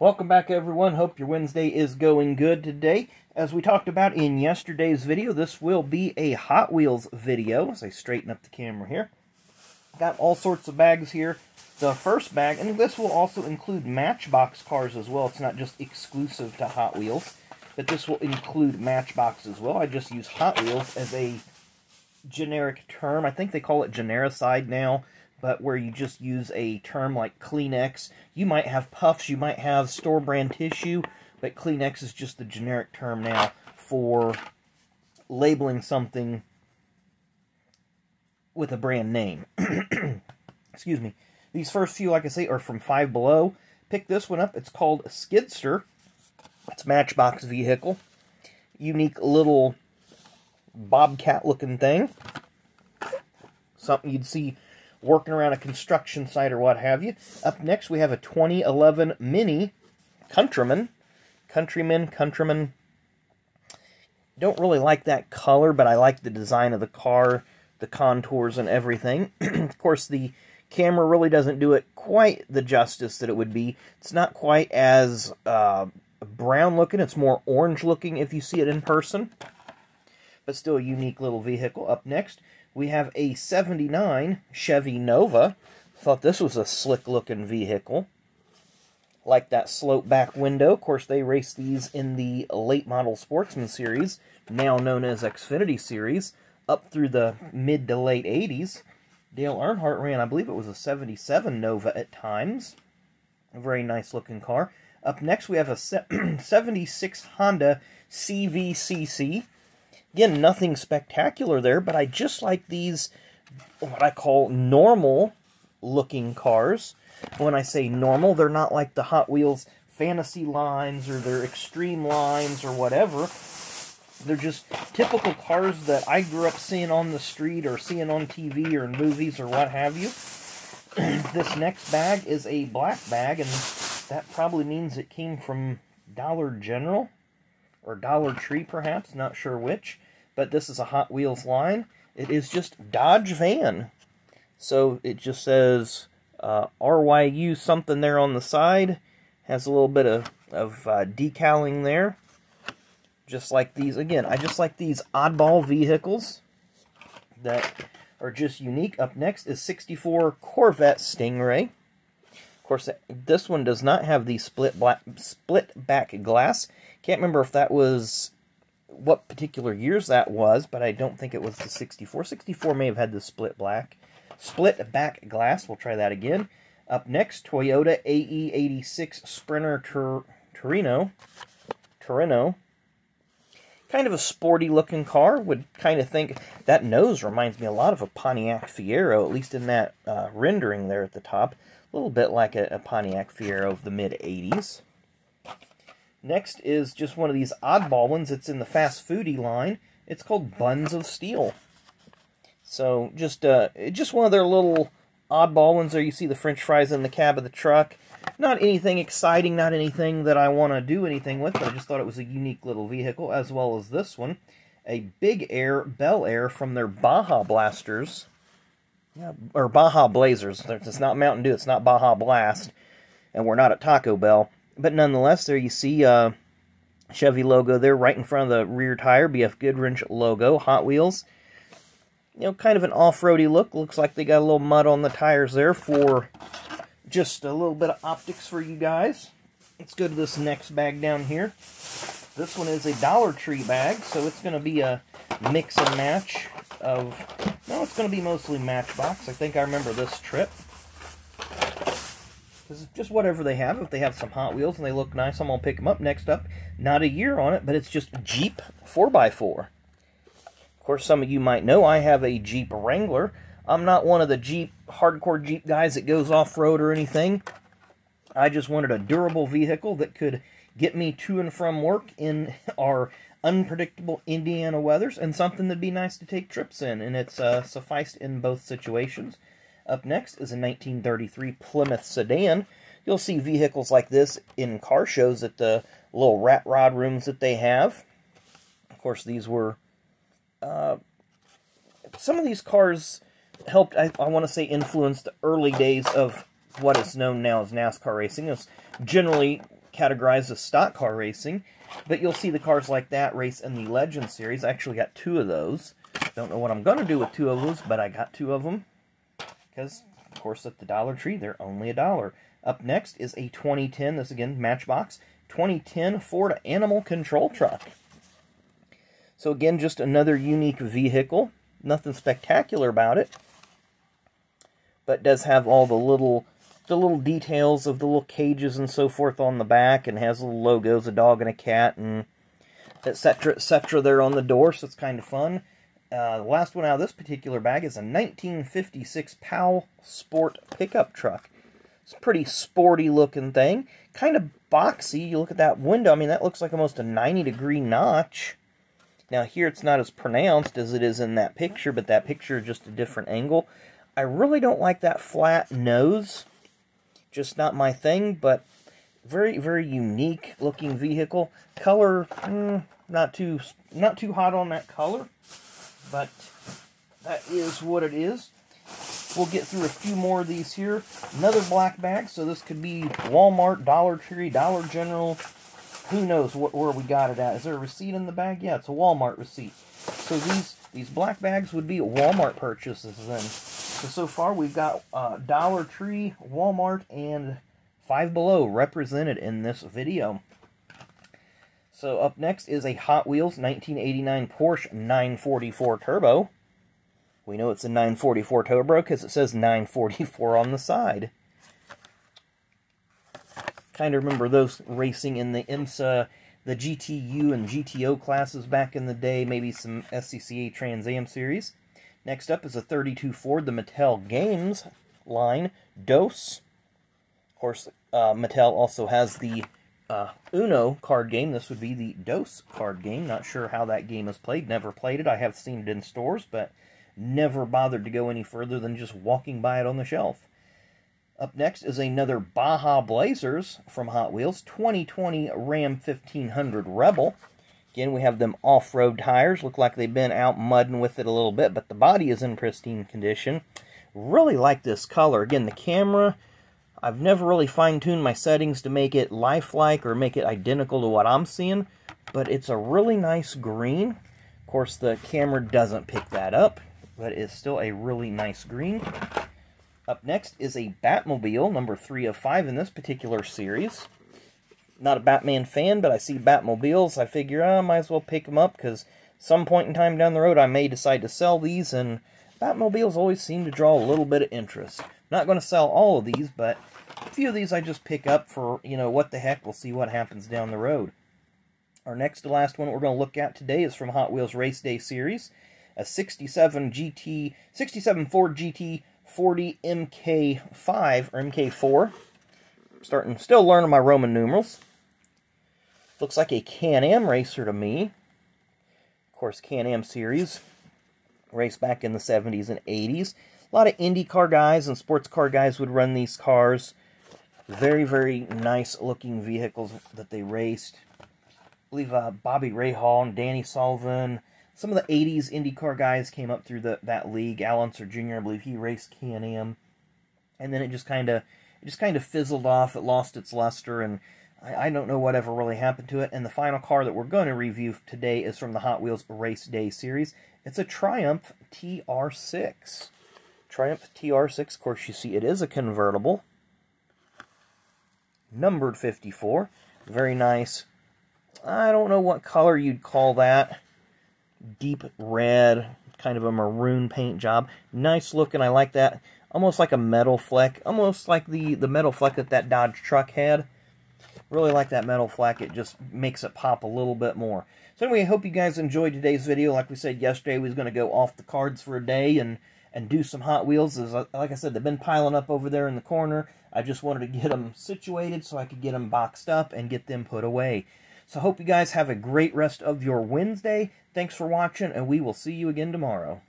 Welcome back, everyone. Hope your Wednesday is going good today. As we talked about in yesterday's video, this will be a Hot Wheels video. As I straighten up the camera here. Got all sorts of bags here. The first bag, and this will also include Matchbox cars as well. It's not just exclusive to Hot Wheels, but this will include Matchbox as well. I just use Hot Wheels as a generic term. I think they call it genericide now. But where you just use a term like Kleenex. You might have puffs, you might have store-brand tissue, but Kleenex is just the generic term now for labeling something with a brand name. Excuse me. These first few, like I say, are from Five Below. Pick this one up. It's called Skidster. It's a Matchbox vehicle. Unique little bobcat-looking thing. Something you'd see working around a construction site or what have you. Up next, we have a 2011 Mini Countryman. Countryman. Don't really like that color, but I like the design of the car, the contours and everything. Of course, the camera really doesn't do it quite the justice that it would be. It's not quite as brown looking. It's more orange looking if you see it in person. But still a unique little vehicle. Up next, we have a 79 Chevy Nova. Thought this was a slick-looking vehicle. Like that slope back window. Of course, they race these in the late model Sportsman series, now known as Xfinity series, up through the mid to late 80s. Dale Earnhardt ran, I believe it was a 77 Nova at times. A very nice-looking car. Up next, we have a 76 Honda CVCC. Again, nothing spectacular there, but I just like these, what I call normal-looking cars. When I say normal, they're not like the Hot Wheels fantasy lines or their extreme lines or whatever. They're just typical cars that I grew up seeing on the street or seeing on TV or in movies or what have you. This next bag is a black bag, and that probably means it came from Dollar General. Or Dollar Tree, perhaps, not sure which. But this is a Hot Wheels line. It is just Dodge Van. So it just says RYU something there on the side. Has a little bit of decaling there. Just like these. Again, I just like these oddball vehicles that are just unique. Up next is 64 Corvette Stingray. Of course, this one does not have the split back glass. Can't remember if that was what particular years that was, but I don't think it was the 64. 64 may have had the split back glass. We'll try that again. Up next, Toyota AE86 Sprinter Torino. Kind of a sporty looking car. Would kind of think that nose reminds me a lot of a Pontiac Fiero, at least in that rendering there at the top. A little bit like a Pontiac Fiero of the mid-80s. Next is just one of these oddball ones. It's in the fast foodie line. It's called Buns of Steel. So just one of their little oddball ones there. You see the French fries in the cab of the truck. Not anything exciting, not anything that I want to do anything with, but I just thought it was a unique little vehicle, as well as this one. A Big Air Bel Air from their Baja Blasters. Yeah, or Baja Blazers. It's not Mountain Dew, it's not Baja Blast. And we're not at Taco Bell. But nonetheless, there you see Chevy logo there right in front of the rear tire. BF Goodrich logo. Hot Wheels. You know, kind of an off-roady look. Looks like they got a little mud on the tires there for just a little bit of optics for you guys. Let's go to this next bag down here. This one is a Dollar Tree bag, so it's going to be a mix and match of... No, it's going to be mostly Matchbox. I think I remember this trip. This is just whatever they have. If they have some Hot Wheels and they look nice, I'm going to pick them up. Next up, not a year on it, but it's just Jeep 4x4. Of course, some of you might know I have a Jeep Wrangler. I'm not one of the hardcore Jeep guys that goes off-road or anything. I just wanted a durable vehicle that could get me to and from work in our unpredictable Indiana weathers, and something that'd be nice to take trips in, and it's sufficed in both situations. Up next is a 1933 Plymouth sedan. You'll see vehicles like this in car shows at the little rat rod rooms that they have. Of course, these were... some of these cars helped, I want to say, influence the early days of what is known now as NASCAR racing. It was generally categorized as stock car racing, but you'll see the cars like that race in the Legend Series. I actually got 2 of those. Don't know what I'm going to do with 2 of those, but I got 2 of them. Because, of course, at the Dollar Tree, they're only $1. Up next is a 2010, this again, Matchbox, 2010 Ford Animal Control Truck. So again, just another unique vehicle. Nothing spectacular about it. But does have all the little details of the little cages and so forth on the back, and has little logos, a dog and a cat, and etc. there on the door, so it's kind of fun. The last one out of this particular bag is a 1956 Powell Sport pickup truck. It's a pretty sporty looking thing. Kind of boxy. You look at that window, I mean, that looks like almost a 90-degree notch. Now here it's not as pronounced as it is in that picture, but that picture is just a different angle. I really don't like that flat nose. Just not my thing, but very, very unique looking vehicle. Color, not too hot on that color, but that is what it is. We'll get through a few more of these here. Another black bag, so this could be Walmart, Dollar Tree, Dollar General. Who knows where we got it at. Is there a receipt in the bag? Yeah, it's a Walmart receipt. So these black bags would be Walmart purchases then. So far we've got Dollar Tree, Walmart, and Five Below represented in this video. So up next is a Hot Wheels 1989 Porsche 944 Turbo. We know it's a 944 Turbo because it says 944 on the side. Kind of remember those racing in the IMSA, the GTU and GTO classes back in the day, maybe some SCCA Trans Am series. Next up is a 32 Ford, the Mattel Games line, DOS. Of course, Mattel also has the Uno card game. This would be the DOS card game. Not sure how that game is played. Never played it. I have seen it in stores, but never bothered to go any further than just walking by it on the shelf. Up next is another Baja Blazers from Hot Wheels, 2020 Ram 1500 Rebel. Again, we have them off-road tires. Look like they've been out mudding with it a little bit, but the body is in pristine condition. Really like this color. Again, the camera, I've never really fine-tuned my settings to make it lifelike or make it identical to what I'm seeing, but it's a really nice green. Of course, the camera doesn't pick that up, but it's still a really nice green. Up next is a Batmobile, number 3 of 5 in this particular series. Not a Batman fan, but I see Batmobiles. I figure I might as well pick them up, because some point in time down the road I may decide to sell these, and Batmobiles always seem to draw a little bit of interest. Not going to sell all of these, but a few of these I just pick up for, you know, what the heck, we'll see what happens down the road. Our next to last one we're going to look at today is from Hot Wheels Race Day Series. A 67 Ford GT 40 MK5 or MK4. Still learning my Roman numerals. Looks like a Can-Am racer to me. Of course, Can-Am series raced back in the 70s and 80s. A lot of IndyCar guys and sports car guys would run these cars. Very, very nice looking vehicles that they raced. I believe Bobby Rahal and Danny Sullivan. Some of the 80s IndyCar guys came up through that league. Al Unser Jr., I believe he raced Can-Am. And then it just kind of fizzled off. It lost its luster, and I don't know whatever really happened to it. And the final car that we're going to review today is from the Hot Wheels Race Day series. It's a Triumph TR6. Triumph TR6, of course, you see it is a convertible. Numbered 54. Very nice. I don't know what color you'd call that. Deep red, kind of a maroon paint job. Nice looking, I like that. Almost like a metal fleck. Almost like the metal fleck that Dodge truck had. Really like that metal fleck. It just makes it pop a little bit more. So anyway, I hope you guys enjoyed today's video. Like we said yesterday, we was going to go off the cards for a day and do some Hot Wheels. Like I said, they've been piling up over there in the corner. I just wanted to get them situated so I could get them boxed up and get them put away. So I hope you guys have a great rest of your Wednesday. Thanks for watching, and we will see you again tomorrow.